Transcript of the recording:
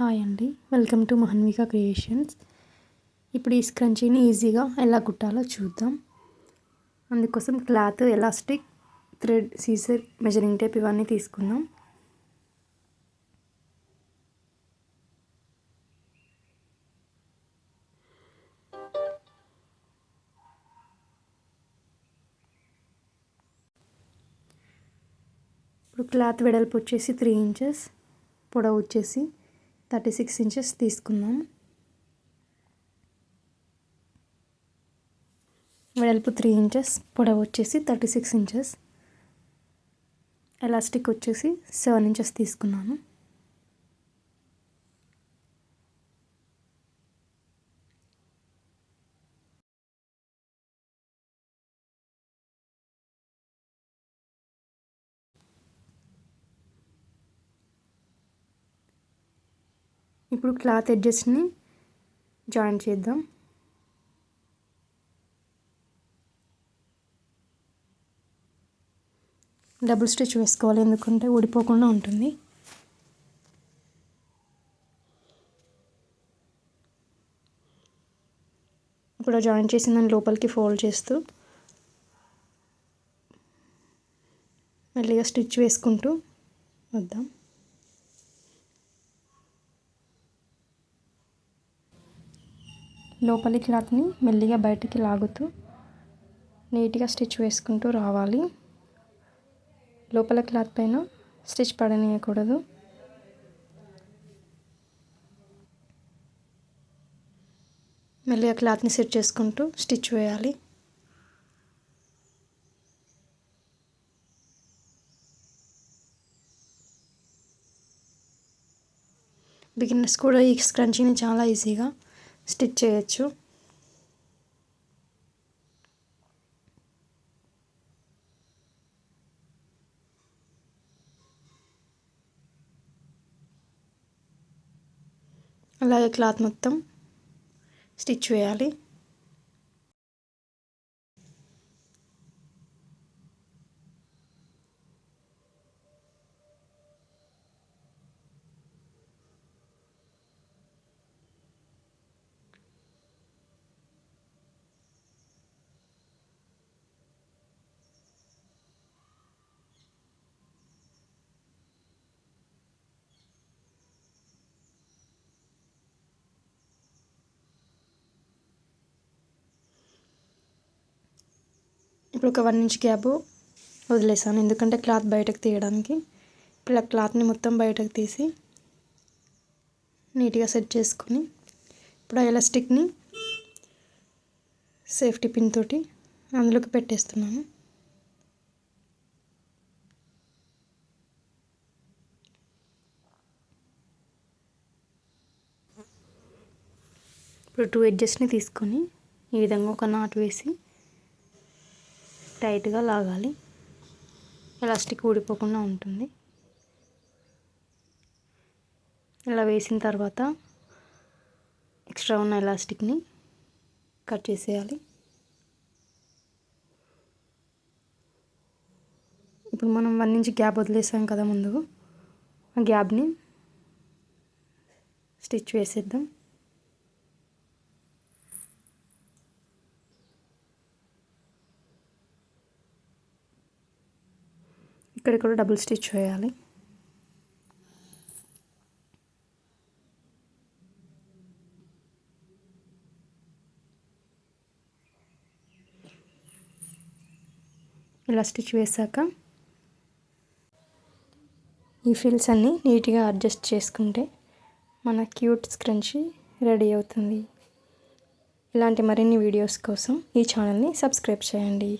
Hi అండి, welcome to మహన్విక creations. ఇప్పుడు ఈ స్క్రంచీని ఈజీగా ఎలా కుట్టాలో చూద్దాం. అందుకోసం cloth, elastic, thread, scissor, measuring tape ఇవన్నీ తీసుకుందాం. ఇప్పుడు క్లాత్ వెడల్పు వచ్చేసి 3 ఇంచెస్, పొడవు వచ్చేసి 36 ఇంచెస్ తీసుకుందాం. వెడల్పు 3 ఇంచెస్, పొడవు వచ్చేసి 36 ఇంచెస్, ఎలాస్టిక్ వచ్చేసి 7 ఇంచెస్ తీసుకున్నాను. ఇప్పుడు క్లాత్ ఎడ్జెస్ని జాయిన్ చేద్దాం. డబుల్ స్టిచ్ వేసుకోవాలి, ఎందుకంటే ఊడిపోకుండా ఉంటుంది. ఇప్పుడు జాయిన్ చేసిన దాన్ని లోపలికి ఫోల్డ్ చేస్తూ మెల్లిగా స్టిచ్ వేసుకుంటూ వద్దాం. లోపలి క్లాత్ని మెల్లిగా బయటికి లాగుతూ నీట్గా స్టిచ్ వేసుకుంటూ రావాలి. లోపల క్లాత్ పైన స్టిచ్ పడనీయకూడదు. మెల్లిగా క్లాత్ని సెట్ చేసుకుంటూ స్టిచ్ వేయాలి. బిగినర్స్ కూడా ఈ స్క్రంచీని చాలా ఈజీగా స్టిచ్ చేయొచ్చు. అలాగే క్లాత్ మొత్తం స్టిచ్ వేయాలి. ఇప్పుడు ఒక 1 ఇంచ్ గ్యాప్ వదిలేసాను, ఎందుకంటే క్లాత్ బయటకు తీయడానికి. ఇప్పుడు క్లాత్ని మొత్తం బయటకు తీసి నీట్గా సెట్ చేసుకొని ఇప్పుడు ఎలాస్టిక్ని సేఫ్టీ పిన్ తోటి అందులోకి పెట్టేస్తున్నాను. ఇప్పుడు 2 ఎడ్జెస్ని తీసుకొని ఈ విధంగా ఒక నాట్ వేసి టైట్గా లాగాలి. ఎలాస్టిక్ ఊడిపోకుండా ఉంటుంది. ఇలా వేసిన తర్వాత ఎక్స్ట్రా ఉన్న ఎలాస్టిక్ని కట్ చేసేయాలి. ఇప్పుడు మనం 1 ఇంచ్ గ్యాప్ వదిలేసాం కదా ముందు, ఆ గ్యాప్ని స్టిచ్ వేసేద్దాం. ఇక్కడ కూడా డబుల్ స్టిచ్ వేయాలి. ఇలా స్టిచ్ వేసాక ఈ ఫిల్స్ అన్నీ నీట్గా అడ్జస్ట్ చేసుకుంటే మన క్యూట్ స్క్రంచీ రెడీ అవుతుంది. ఇలాంటి మరిన్ని వీడియోస్ కోసం ఈ ఛానల్ని సబ్స్క్రైబ్ చేయండి.